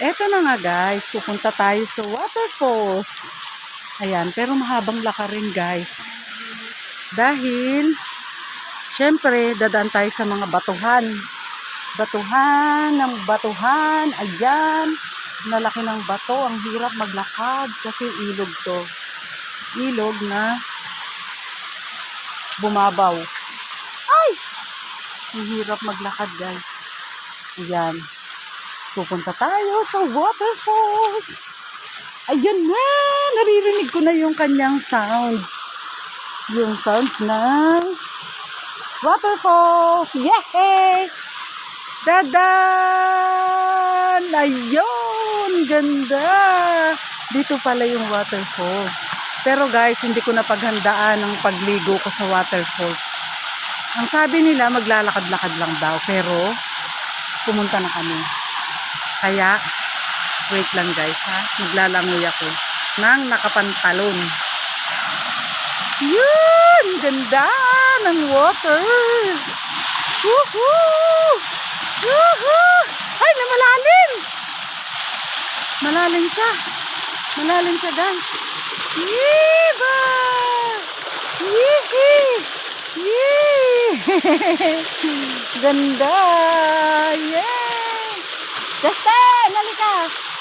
Eto na nga guys, pupunta tayo sa waterfalls. Ayan, pero mahabang laka rin guys. Dahil, syempre, dadaan tayo sa mga batuhan. Batuhan ng batuhan. Ayan, nalaki ng bato. Ang hirap maglakad kasi ilog to. Ilog na bumabaw. Ay! Ang hirap maglakad guys. Ayan. Pupunta tayo sa waterfalls. Ayan na! Naririnig ko na yung kanyang sounds. Yung sounds ng waterfalls. Yay! Dadan! Ayun! Ganda! Dito pala yung waterfalls. Pero guys, hindi ko napaghandaan ang pagligo ko sa waterfalls. Ang sabi nila, maglalakad-lakad lang daw. Pero, pumunta na kami. Kaya, wait lang guys ha. Maglalangoy ako ng nakapantalon. Yun! Ganda ng water! Woohoo! Woohoo! Ay, namalalim! Malalim siya. Malalim siya guys. Yiba! Yee! Yee! Ganda! Yay! Deste! Nalika!